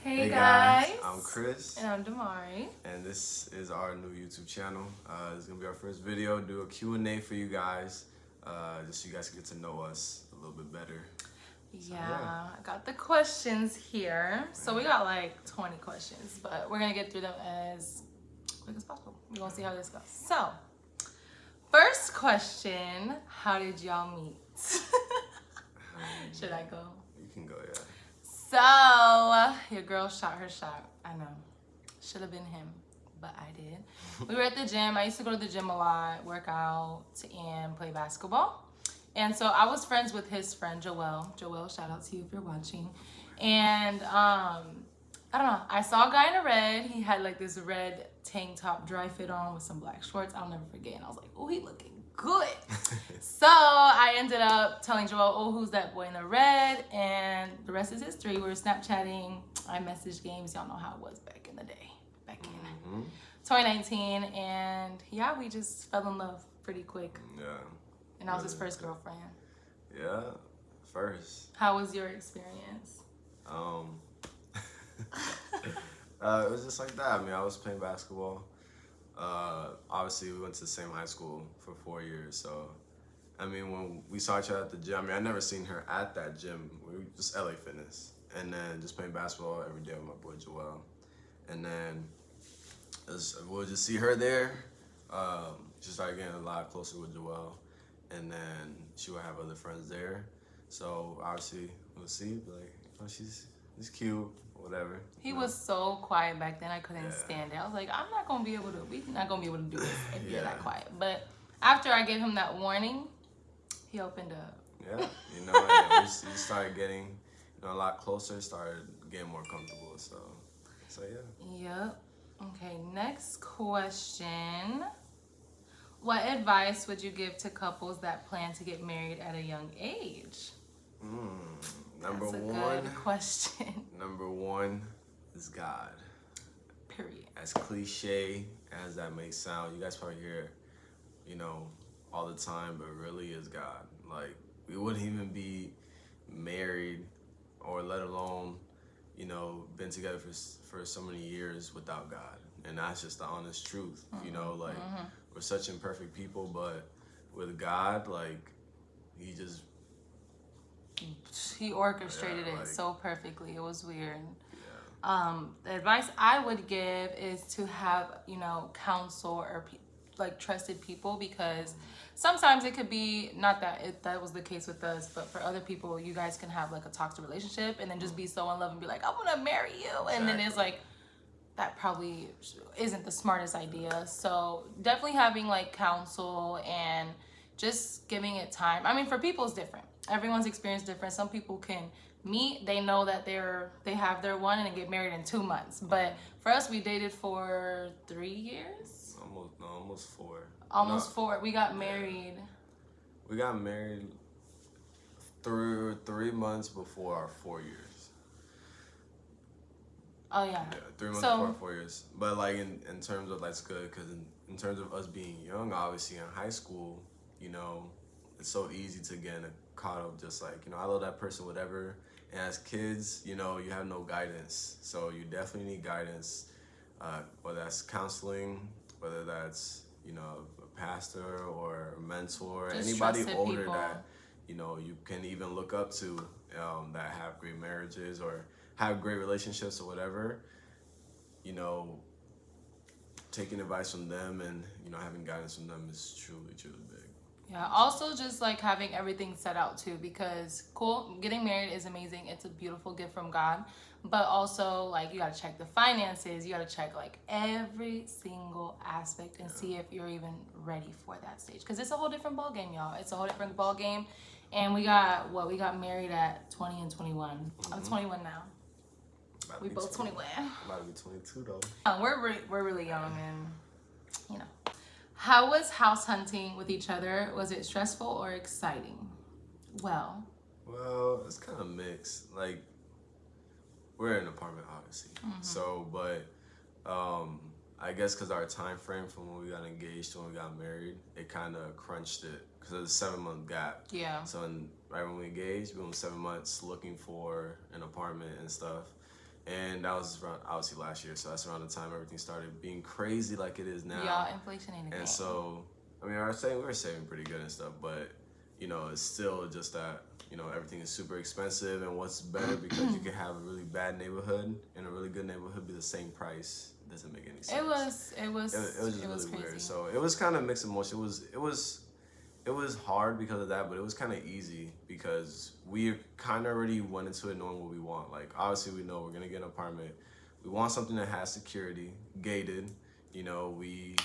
Hey guys, I'm Chris, and I'm Dimary. and this is our new YouTube channel. This is gonna be our first video. Do a Q&A for you guys, just so you guys can get to know us a little bit better. Yeah, I got the questions here. So we got like 20 questions, but we're gonna get through them as quick as possible. We're gonna see how this goes. So, first question: how did y'all meet? Should I go? You can go, yeah. So, your girl shot her shot. I know. Should have been him, but I did. We were at the gym. I used to go to the gym a lot, work out, and play basketball. And so I was friends with his friend, Joel. Joel, shout out to you if you're watching. And I don't know. I saw a guy in a red. He had like this red tank top dry fit on with some black shorts. I'll never forget. And I was like, oh, he looking good. So I ended up telling Joel, oh, who's that boy in the red? And the rest is history. We were Snapchatting. I messaged games. Y'all know how it was back in the day. Back in 2019. And yeah, we just fell in love pretty quick. Yeah. And I was his first girlfriend. Yeah, first. How was your experience? It was just like that. I mean, I was playing basketball. Obviously, we went to the same high school for 4 years. So, I mean, when we saw each other at the gym, I mean, I never seen her at that gym. We were just LA Fitness. And then just playing basketball every day with my boy Joel. And then we'll just see her there. She started getting a lot closer with Joel. And then she would have other friends there. So obviously we'll see, like, oh, she's cute, whatever. He was so quiet back then. I couldn't stand it. I was like, we're not gonna be able to do this if you're that quiet. But after I gave him that warning, he opened up. Yeah, and we started getting, a lot closer, started getting more comfortable. So yeah. Yep. Okay, next question. What advice would you give to couples that plan to get married at a young age? Number That's a one. good question. Number one is God. Period. As cliche as that may sound, you guys probably hear, all the time, but really is God. Like, we wouldn't even be married, or let alone, been together for so many years without God. And that's just the honest truth, we're such imperfect people, but with God, like, He orchestrated it so perfectly. It was weird. Yeah. The advice I would give is to have, counsel or trusted people, because sometimes it could be not that was the case with us, but for other people, you guys can have like a toxic relationship and then just be so in love and be like, I want to marry you. And then it's like, that probably isn't the smartest idea. So definitely having like counsel and just giving it time. I mean, for people it's different. Everyone's experience is different. Some people can meet, they know that they have their one and get married in 2 months. But for us, we dated for 3 years. Almost 4. Almost 4. We got married. We got married 3 months before our 4 years. Oh yeah. 3 months before 4 years. But like in terms of, that's good, because in terms of us being young, obviously in high school, it's so easy to get caught up just like, I love that person, whatever. And as kids, you have no guidance. So you definitely need guidance, whether that's counseling, whether that's, a pastor or a mentor, just anybody older people that, you can even look up to, that have great marriages or have great relationships or whatever, taking advice from them and, having guidance from them is truly, truly big. Yeah, also just like having everything set out too, because getting married is amazing. It's a beautiful gift from God, but also like you gotta check the finances, you gotta check like every single aspect and see if you're even ready for that stage. Because it's a whole different ball game, y'all. It's a whole different ball game. And we got married at 20 and 21. I'm 21 now. We both 21. About to be 22 though. We're really young, and How was house hunting with each other? Was it stressful or exciting? Well, it's kind of mixed. Like, we're in an apartment, obviously. So, but I guess because our time frame from when we got engaged to when we got married, it kind of crunched it because of the 7-month gap. Yeah. So right when we engaged, we went 7 months looking for an apartment and stuff. And that was around, obviously, last year. So that's around the time everything started being crazy like it is now. Y'all, inflation ain't a game. And so, I mean, we were saving pretty good and stuff, but, you know, it's still just that, you know, everything is super expensive. And what's better, because you can have a really bad neighborhood and a really good neighborhood be the same price. It doesn't make any sense. It was just really crazy. weird. So it was kind of mixed emotion. It was hard because of that, but it was kind of easy because we kind of already went into it knowing what we want. Like, obviously, we know we're going to get an apartment. We want something that has security, gated. You know, we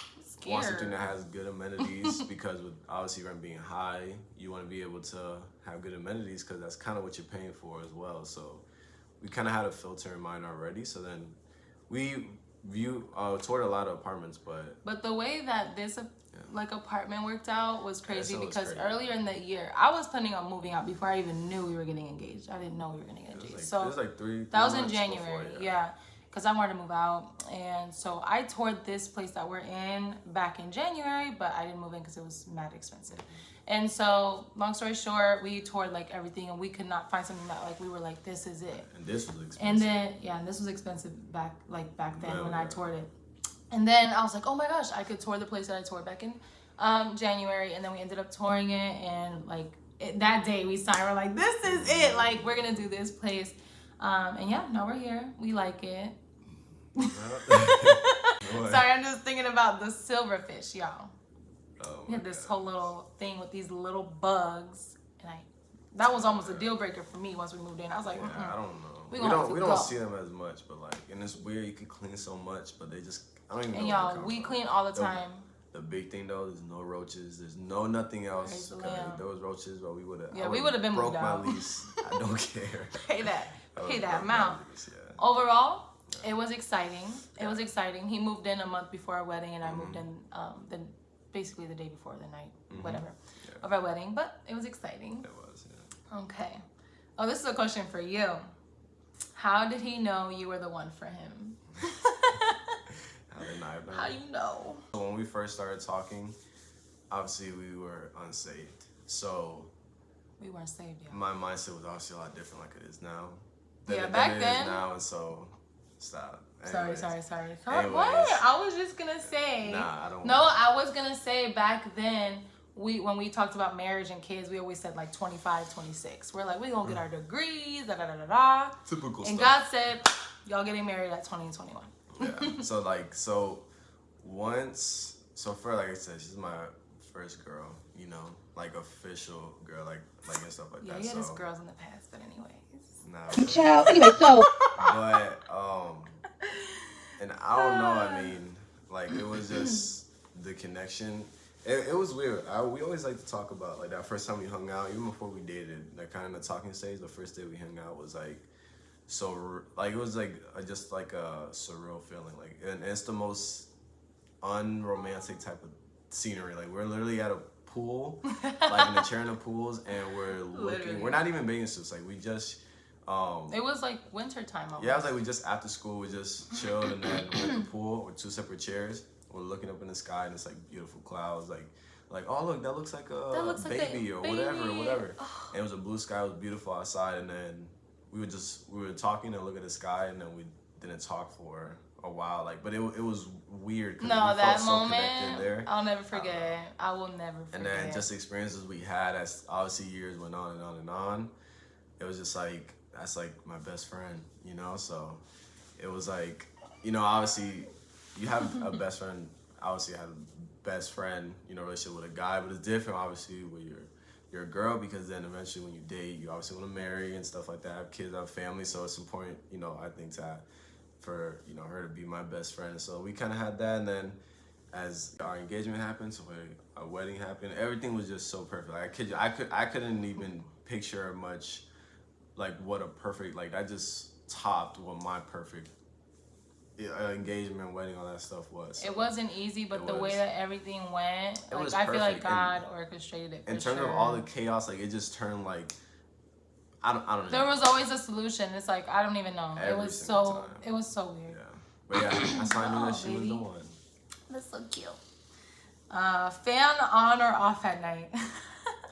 want something that has good amenities because with obviously rent being high, you want to be able to have good amenities because that's kind of what you're paying for as well. So we kind of had a filter in mind already. So then we toured a lot of apartments, but the way that this like apartment worked out was crazy because crazy. Earlier in the year I was planning on moving out before I even knew we were getting engaged. I didn't know we were getting engaged. It So was like three that was in months January, before, yeah, because I wanted to move out, and so I toured this place that we're in back in January, but I didn't move in because it was mad expensive. And so, long story short, we toured like everything, and we could not find something that like we were like, this is it. And this was expensive. And then and this was expensive back then when I toured it. And then I was like, oh my gosh, I could tour the place that I toured back in January, and then we ended up touring it, and like that day we signed, we're like, this is it, like we're gonna do this place. And yeah, now we're here. We like it. Sorry, I'm just thinking about the silverfish, y'all. Oh, we had this whole little thing with these little bugs, and that was almost a deal breaker for me once we moved in. I was like, I don't know. We We don't see them as much, but like, and it's weird. You can clean so much, but they just I don't even know. And y'all, we clean all the time. The big thing though, there's no roaches. There's nothing else. If there was roaches, but we would have. Yeah, we would have been broke moved my out. lease. I don't care. Pay that amount. Overall, it was exciting. It was exciting. He moved in a month before our wedding, and I moved in basically the day before the night, whatever, of our wedding. But it was exciting. It was, yeah. Okay. Oh, this is a question for you. How did he know you were the one for him? How did I know? How do you know? So when we first started talking, obviously we were unsaved. So we weren't saved yet. My mindset was obviously a lot different like it is now. Back then. It is now, and so stop. Sorry. Anyways. What? I was just gonna say. Nah, I don't. No, I was gonna say back then, when we talked about marriage and kids, we always said like 25, 26. We're like, we gonna get our degrees, da da da da da. Typical and stuff. God said, y'all getting married at 20 and 21. Yeah. So for like I said, she's my first girl, you know, like official girl, like and stuff like that. Yeah, you had so, girls in the past, but anyways. Nah. Child. Anyway, so. But and I don't know. I mean, like it was just the connection. It was weird. We always like to talk about like that first time we hung out, even before we dated. That kind of the talking stage. The first day we hung out was like so like it was like just like a surreal feeling. Like and it's the most unromantic type of scenery. Like we're literally at a pool, like in the chair in the pools, and we're looking. Literally. We're not even bathing suits. Like we just. It was like winter time almost. Yeah, I was like, we just after school, we just chilled and then went to the pool with two separate chairs. We're looking up in the sky and it's like beautiful clouds, like oh look, that looks like a baby or whatever. And it was a blue sky, it was beautiful outside, and then we were talking and look at the sky, and then we didn't talk for a while, like, but it was weird. No, we that felt moment, so there. I'll never forget. I will never forget. And then just the experiences we had as obviously years went on and on and on. It was just like. That's like my best friend, you know? So it was like, you know, obviously you have a best friend, obviously I have a best friend, you know, relationship with a guy, but it's different obviously with your girl, because then eventually when you date, you obviously want to marry and stuff like that, have kids, have family, so it's important, you know, I think for, you know, her to be my best friend. So we kind of had that, and then as our engagement happened, so our wedding happened, everything was just so perfect. Like I kid you, I couldn't even picture much. Like what a perfect, like that just topped what my perfect engagement, wedding, all that stuff was. So it wasn't easy, but the way that everything went, like I feel like God orchestrated it. In terms of all the chaos, like it just turned like I don't know. There was always a solution. It's like I don't even know. It was so weird. Yeah, but yeah, that's how I knew that she was the one. That's so cute. Fan on or off at night?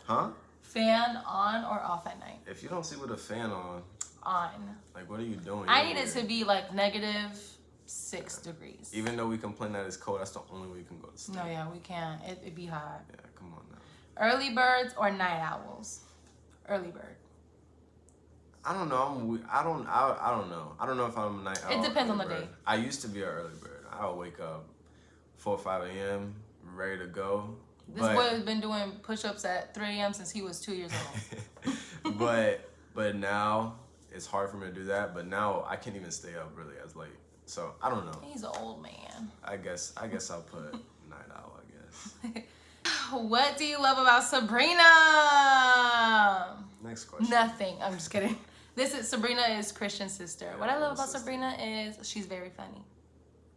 Huh? Fan on or off at night? If you don't see with a fan on, on. Like, what are you doing? I need it to be like -6 degrees. Even though we complain that it's cold, that's the only way we can go to sleep. No, yeah, we can't. It'd be hot. Yeah, come on now. Early birds or night owls? Early bird. I don't know. I don't know. I don't know if I'm a night owl. It depends on the bird. day. I used to be an early bird. I'll wake up 4 or 5 a.m. ready to go. This boy has been doing push-ups at 3 a.m. since he was 2 years old. but now it's hard for me to do that. But now I can't even stay up really as late. So I don't know. He's an old man. I guess I'll put night owl. I guess. What do you love about Sabrina? Next question. Nothing. I'm just kidding. Sabrina is Christian's sister. Yeah, what I love about sister. Sabrina is she's very funny.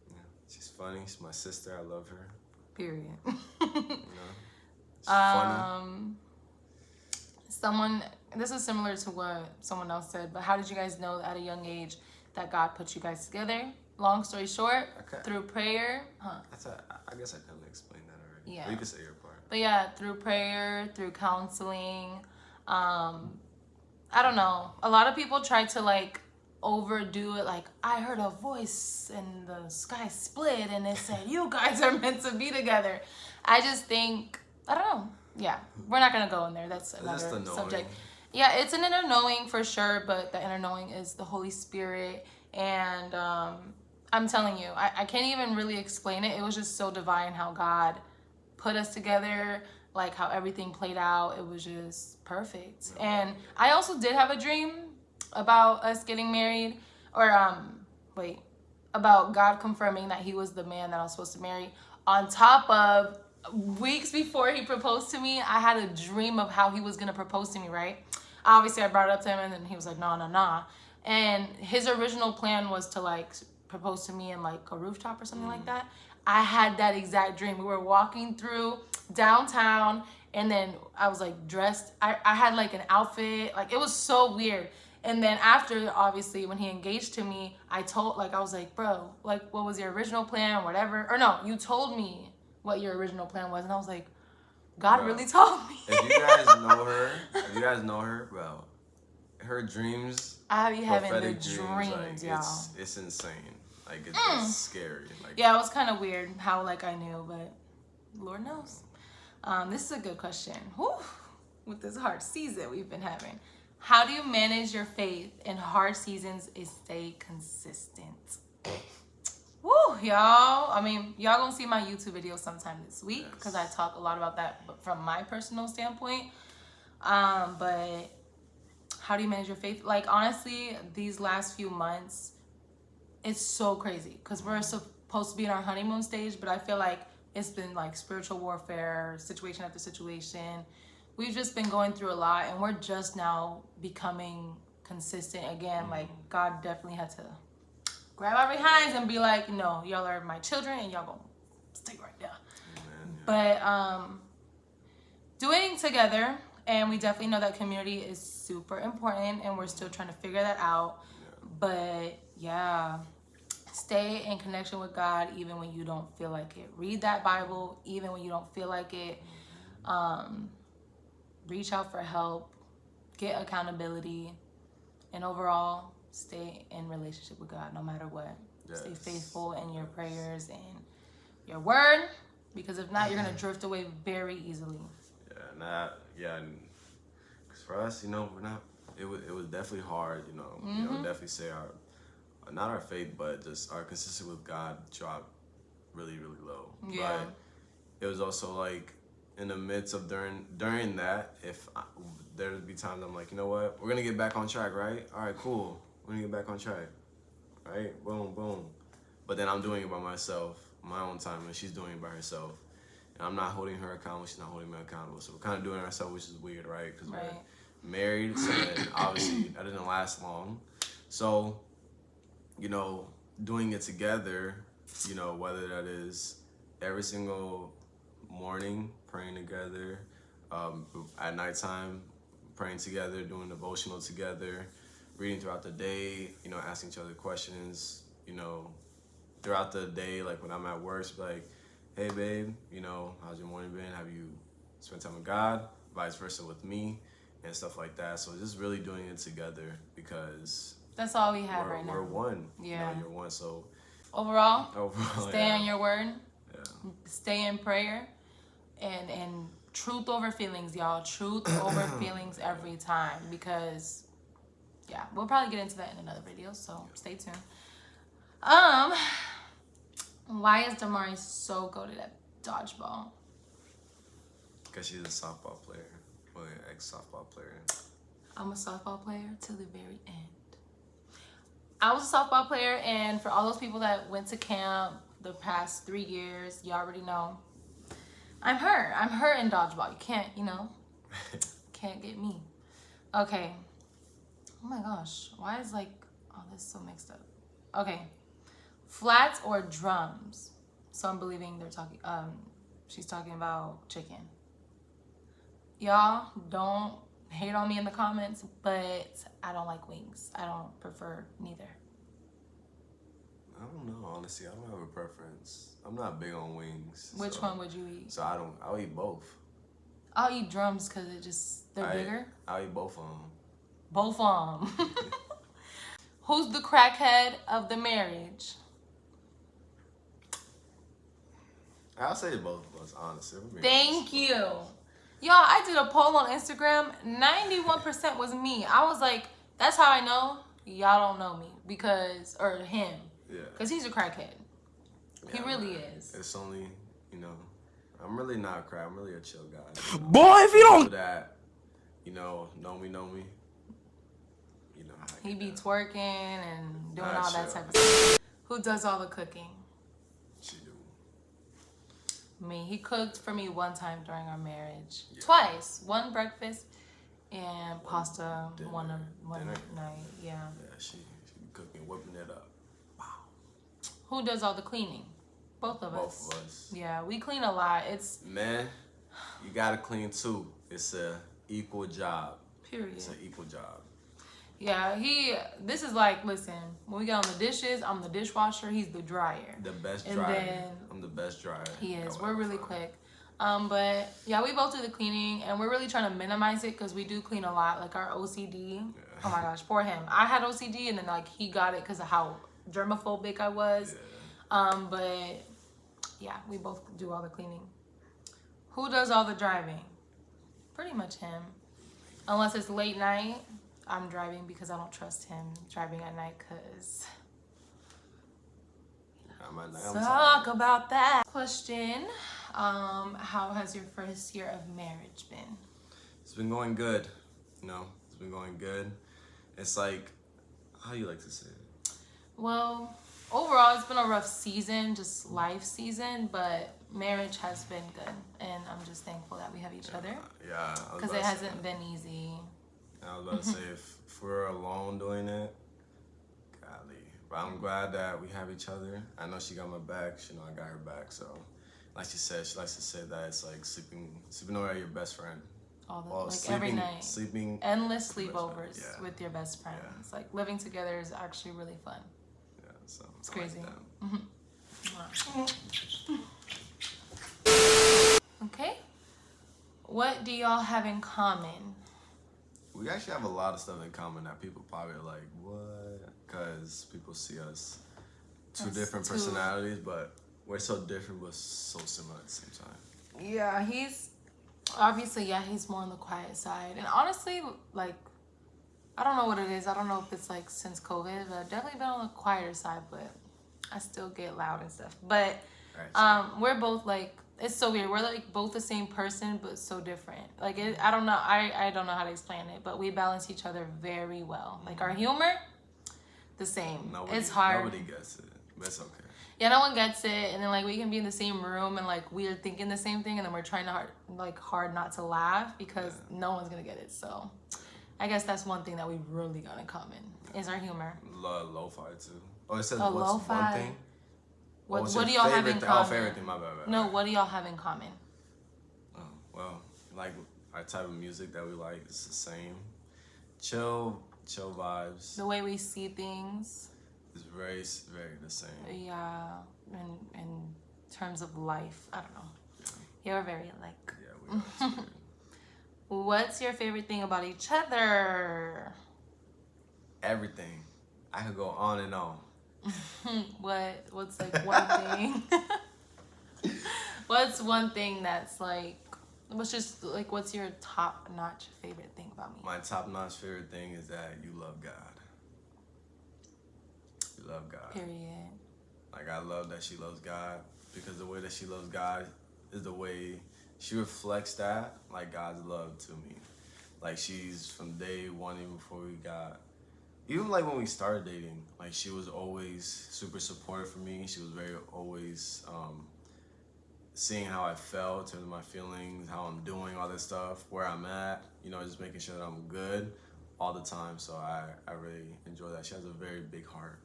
Yeah, she's funny. She's my sister. I love her. Period. You know, she's funny. This is similar to what someone else said, but how did you guys know at a young age that God put you guys together? Long story short, through prayer. I guess I kind of explained that already. Yeah. But you can say your part. But yeah, through prayer, through counseling. I don't know. A lot of people try to like overdo it. Like, I heard a voice and the sky split and it said, you guys are meant to be together. I just think, I don't know. Yeah, we're not going to go in there. That's another subject. Yeah, it's an inner knowing for sure, but the inner knowing is the Holy Spirit. And I'm telling you, I can't even really explain it. It was just so divine how God put us together, like how everything played out. It was just perfect. And I also did have a dream about us getting married, or about God confirming that he was the man that I was supposed to marry. On top of weeks before he proposed to me, I had a dream of how he was gonna propose to me, right? Obviously I brought it up to him and then he was like, nah. And his original plan was to like propose to me in like a rooftop or something like that. I had that exact dream. We were walking through downtown and then I was like dressed. I had like an outfit. Like, it was so weird. And then after, obviously, when he engaged to me, I was like, bro, like, what was your original plan, whatever? Or no, you told me what your original plan was. And I was like, God really told me. If you guys know her, bro, her dreams, I be having the dreams, dreams, like, y'all. It's insane. Like, it's scary. Like, yeah, it was kind of weird how, like, I knew, but Lord knows. This is a good question. Whew, with this hard season we've been having. How do you manage your faith in hard seasons and stay consistent? Woo, y'all. I mean, y'all gonna see my YouTube video sometime this week because I talk a lot about that from my personal standpoint. But how do you manage your faith? Like, honestly, these last few months, it's so crazy because we're supposed to be in our honeymoon stage, but I feel like it's been like spiritual warfare, situation after situation. We've just been going through a lot and we're just now becoming consistent again. Like, God definitely had to grab our behinds and be like, no, y'all are my children and y'all gonna stay right there. But doing together, and we definitely know that community is super important and we're still trying to figure that out. But yeah, stay in connection with God even when you don't feel like it. Read that Bible even when you don't feel like it. Reach out for help, get accountability, and overall stay in relationship with God no matter what. Stay faithful in your prayers and your word, because if not, you're gonna drift away very easily. Because for us, you know, it was definitely hard, you know. You know, definitely say not our faith, but just our consistency with God dropped really, really low. Yeah. But it was also like in the midst of during that, there would be times I'm like, you know what, we're gonna get back on track, right? All right, cool. We're gonna get back on track, right? Boom, boom. But then I'm doing it by myself, my own time, and she's doing it by herself. And I'm not holding her accountable, she's not holding me accountable. So we're kind of doing it ourselves, which is weird, right? Because we're married, so then obviously that didn't last long. So, you know, doing it together, you know, whether that is every single morning praying together, at nighttime praying together, doing devotional together, reading throughout the day, you know, asking each other questions, you know, throughout the day, like when I'm at work, it's like, hey babe, you know, how's your morning been? Have you spent time with God? Vice versa with me. and stuff like that. So just really doing it together because that's all we have right now. We're one. Yeah. You know, you're one. So overall, stay yeah. on your word. Yeah. Stay in prayer, and truth over feelings, y'all. Truth over feelings every time, because yeah, we'll probably get into that in another video. So stay tuned. Why is Dimary so goated at dodgeball? Because she's a softball player. Well, ex-softball player. I'm a softball player till the very end. I was a softball player, and for all those people that went to camp the past 3 years, you already know. I'm her. I'm her in dodgeball. You can't, can't get me. Okay. Oh my gosh. Why is like all this so mixed up? Okay. Flats or drums? So I'm believing they're talking, she's talking about chicken. Y'all, don't hate on me in the comments, but I don't like wings. I don't prefer neither. I don't know, honestly. I don't have a preference. I'm not big on wings. Which one would you eat? So I'll eat both. I'll eat drums because they're bigger. I'll eat both of them. Both of them. Who's the crackhead of the marriage? I'll say both of us, honestly. Thank you. Y'all, I did a poll on Instagram. 91% was me. I was like, that's how I know y'all don't know me or him. Yeah. Because he's a crackhead. Yeah, he really man. is. It's only, I'm really not a crack. I'm really a chill guy. Boy, if you don't... That, know me. You know how he be that. twerking and doing all that chill. type of stuff. Who does all the cooking? She do. Me. He cooked for me one time during our marriage. Yeah. Twice. One breakfast and pasta one dinner. night. Yeah. Yeah, she be cooking, whipping it up. Wow. Who does all the cleaning? Both of us. Both of us. Yeah, we clean a lot. Man, you gotta clean too. It's a equal job. Period. It's an equal job. Yeah, this is like, listen, when we get on the dishes, I'm the dishwasher, he's the dryer. The best And dryer. then I'm the best dryer. he is. We're really quick. But yeah, we both do the cleaning, and we're really trying to minimize it because we do clean a lot. Like our OCD. Yeah. Oh my gosh, poor him. I had OCD, and then like he got it because of how germophobic I was. Yeah. But yeah, we both do all the cleaning. Who does all the driving? Pretty much him. Unless it's late night, I'm driving because I don't trust him driving at night because... Talk about that. Question, how has your first year of marriage been? It's been going good. It's been going good. It's like, how do you like to say it? Well, overall, it's been a rough season, just life season, but marriage has been good, and I'm just thankful that we have each other. Yeah, because it hasn't been easy. I was about to say, if we're alone doing it, golly. But I'm glad that we have each other. I know she got my back. She know I got her back. So, like she said, she likes to say that it's like sleeping over at your best friend. Every night. Sleeping. Endless sleepovers with your best friends. Yeah. Like living together is actually really fun. Yeah, so it's crazy. Like Okay. What do y'all have in common? We actually have a lot of stuff in common that people probably are like, what? Because people see us two different personalities, but we're so different but so similar at the same time. Yeah, he's more on the quiet side. And honestly, like, I don't know what it is. I don't know if it's like since COVID, but I've definitely been on the quieter side, but I still get loud and stuff. But we're both like, it's so weird. We're like both the same person, but so different. Like, I don't know. I don't know how to explain it, but we balance each other very well. Like our humor, the same. It's hard. Nobody gets it, but it's okay. Yeah, no one gets it, and then like we can be in the same room and like we're thinking the same thing, and then we're trying hard not to laugh because no one's gonna get it. So, I guess that's one thing that we really got in common is our humor. Lo-fi too. Oh, it says what's lo-fi. One thing? What do y'all have in common? Oh, favorite thing. My bad. No, what do y'all have in common? Oh, well, like our type of music that we like is the same. Chill vibes. The way we see things. It's very, very the same. Yeah, in terms of life, I don't know. Yeah, we're very alike. Yeah, we are. What's your favorite thing about each other? Everything. I could go on and on. What's like one thing? What's one thing that's like, what's your top notch favorite thing about me? My top-notch favorite thing is that you love God. You love God. Period. Like, I love that she loves God, because the way that she loves God is the way she reflects that, like, God's love to me. Like, she's from day one, even before we got, even like when we started dating, like, she was always super supportive for me. She was very always seeing how I felt, in terms of my feelings, how I'm doing, all this stuff, where I'm at, just making sure that I'm good all the time. So I really enjoy that. She has a very big heart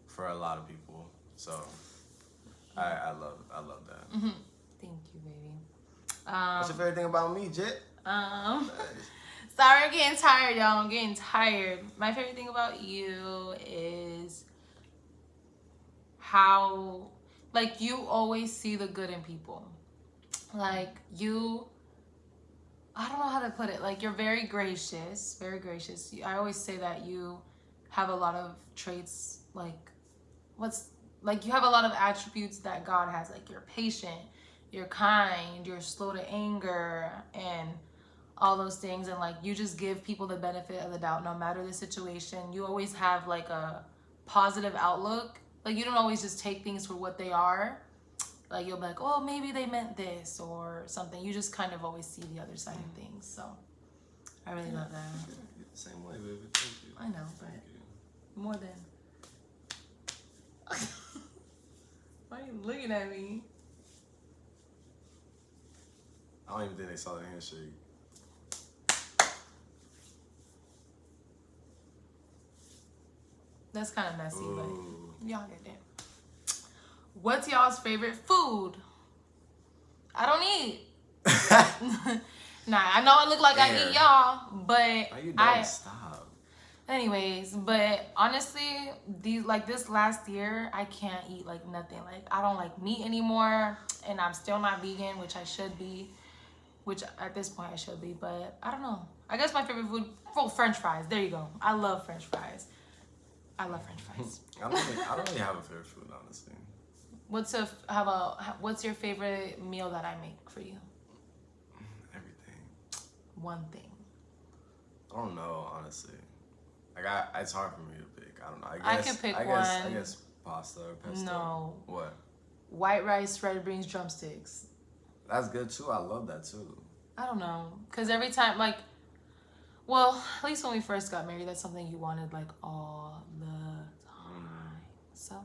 for a lot of people. So I love that. Mm-hmm. Thank you, baby. What's your favorite thing about me, Jit? Sorry, I'm getting tired, y'all. I'm getting tired. My favorite thing about you is how, like, you always see the good in people. Like, I don't know how to put it. Like, you're very gracious, very gracious. I always say that you have a lot of traits, you have a lot of attributes that God has. Like, you're patient, you're kind, you're slow to anger, and all those things. And like, you just give people the benefit of the doubt no matter the situation. You always have like a positive outlook. Like, you don't always just take things for what they are. Like, you'll be like, oh, maybe they meant this or something. You just kind of always see the other side of things. So I really love that. You're the same way, baby. Thank you. I know, but more than. Why are you looking at me? I don't even think they saw the handshake. That's kind of messy, Ooh. but y'all get it. What's y'all's favorite food? I don't eat. Nah, I know I look like I eat y'all, but Oh, you don't stop. Anyways, but honestly, this last year, I can't eat like nothing. Like, I don't like meat anymore, and I'm still not vegan, which I should be. Which at this point I should be, but I don't know. I guess my favorite food, French fries. There you go. I love French fries. I love French fries. I don't really have a favorite food, honestly. What's your favorite meal that I make for you? Everything. One thing. I don't know, honestly. Like, it's hard for me to pick. I don't know. I could pick one. I guess pasta or pesto. No. What? White rice, red beans, drumsticks. That's good too. I love that too. I don't know, cause every time, like, well, at least when we first got married, that's something you wanted like all the time. So,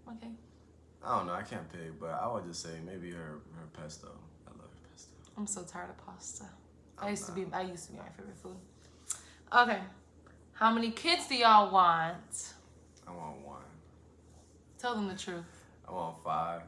okay. I don't know. I can't pick, but I would just say maybe her pesto. I love her pesto. I'm so tired of pasta. I used to be my favorite food. Okay, how many kids do y'all want? I want one. Tell them the truth. I want 5.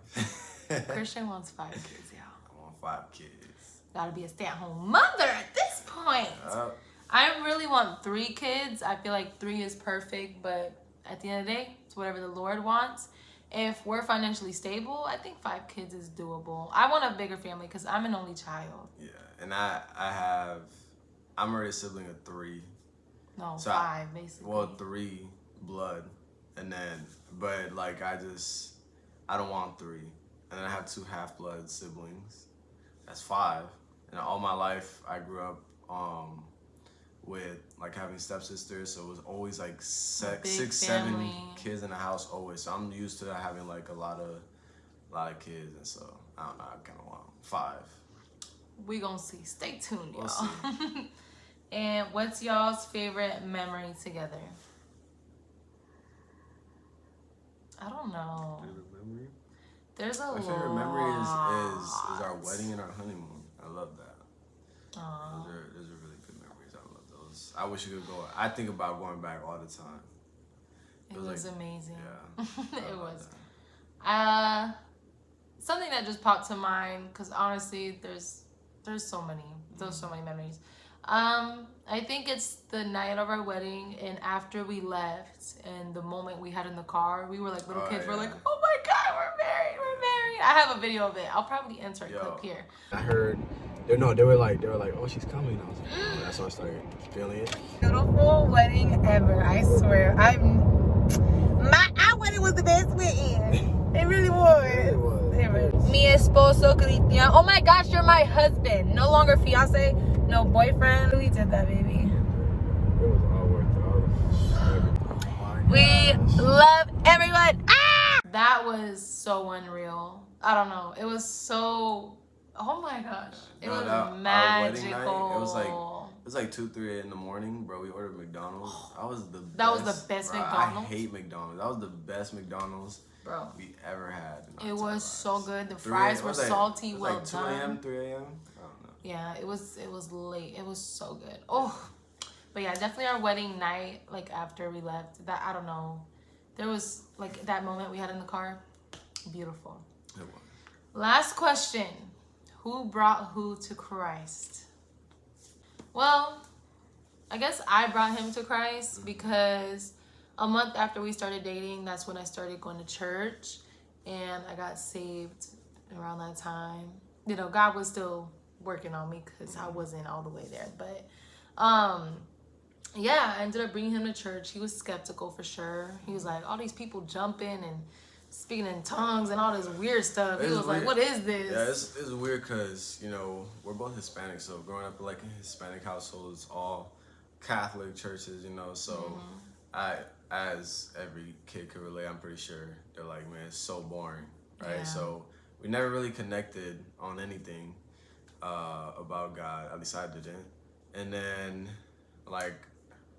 Christian wants 5 kids, y'all. I want 5 kids. Gotta be a stay-at-home mother at this point. Yep. I really want 3 kids. I feel like 3 is perfect, but at the end of the day, it's whatever the Lord wants. If we're financially stable, I think 5 kids is doable. I want a bigger family because I'm an only child. Yeah, and I'm already a sibling of 3. No, so 5 basically. Well, 3 blood, and then, but like I don't want 3, and then I have 2 half-blood siblings. That's 5, and all my life I grew up with like having stepsisters, so it was always like 6, 7 kids in the house always. So I'm used to having like a lot of kids, and so I don't know. I kind of want 5. We gonna see. Stay tuned, y'all. We'll see. And what's y'all's favorite memory together? I don't know. Favorite memory? There's a lot. My favorite memory is our wedding and our honeymoon. I love that. Aww. Those are really good memories. I love those. I wish you could go. I think about going back all the time. It was like, amazing. Yeah. It was. Something that just popped to mind, because honestly, there's so many. There's so many memories. I think it's the night of our wedding, and after we left, and the moment we had in the car, we were like little kids. Yeah. We're like, oh my God, we're married. I have a video of it. I'll probably insert a clip here. I heard, they were like, oh, she's coming. I was like, oh, that's when I started feeling it. Beautiful wedding ever, I swear. Our wedding was the best wedding. It really was. It was. Mi esposo, Cristian. Oh my gosh, you're my husband. No longer fiance, no boyfriend. We did that, baby. It was all worth it. We love everyone. Ah! That was so unreal. I don't know. It was so. Oh my gosh. It was magical. Our wedding night, it was like 2, 3 in the morning, bro. We ordered McDonald's. That was the best bro, I McDonald's. hate McDonald's. That was the best McDonald's bro we ever had. It was so good. The fries were salty, well like 2 done. 2 a.m., 3 a.m. I don't know. Yeah, it was late. It was so good. Oh, but yeah, definitely our wedding night. Like after we left, that I don't know. There was like that moment we had in the car. Beautiful. It was. Last question. Who brought who to Christ? Well, I guess I brought him to Christ because a month after we started dating, that's when I started going to church and I got saved around that time. You know, God was still working on me because I wasn't all the way there. But yeah, I ended up bringing him to church. He was skeptical for sure. He was like, all these people jumping and speaking in tongues and all this weird stuff. He was like, what is this? Yeah, it's weird because, you know, we're both Hispanic. So growing up like in Hispanic households, all Catholic churches, you know. So as every kid could relate, I'm pretty sure they're like, man, it's so boring, right? Yeah. So we never really connected on anything about God. At least I didn't. And then, like,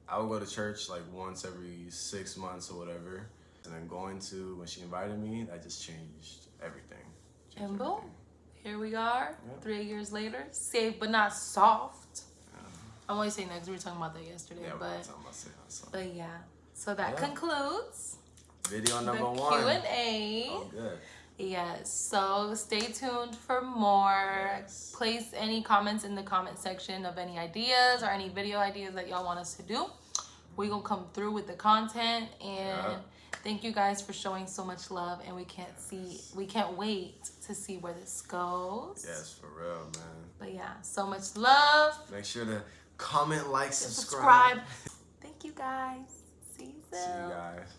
I would go to church like once every 6 months or whatever. And then when she invited me, that just changed everything. And boom, here we are, 3 years later, safe but not soft. I'm only saying that because we were talking about that yesterday. Yeah, but, we were talking about saying that. But yeah, so that concludes video number the 1. Q&A. Oh, good. Yes, so stay tuned for more. Yes. Place any comments in the comment section of any ideas or any video ideas that y'all want us to do. We gonna come through with the content, and thank you guys for showing so much love, and we can't wait to see where this goes. Yes, for real, man. But yeah, so much love. Make sure to comment, like, Subscribe. Thank you guys. See you soon. See you guys.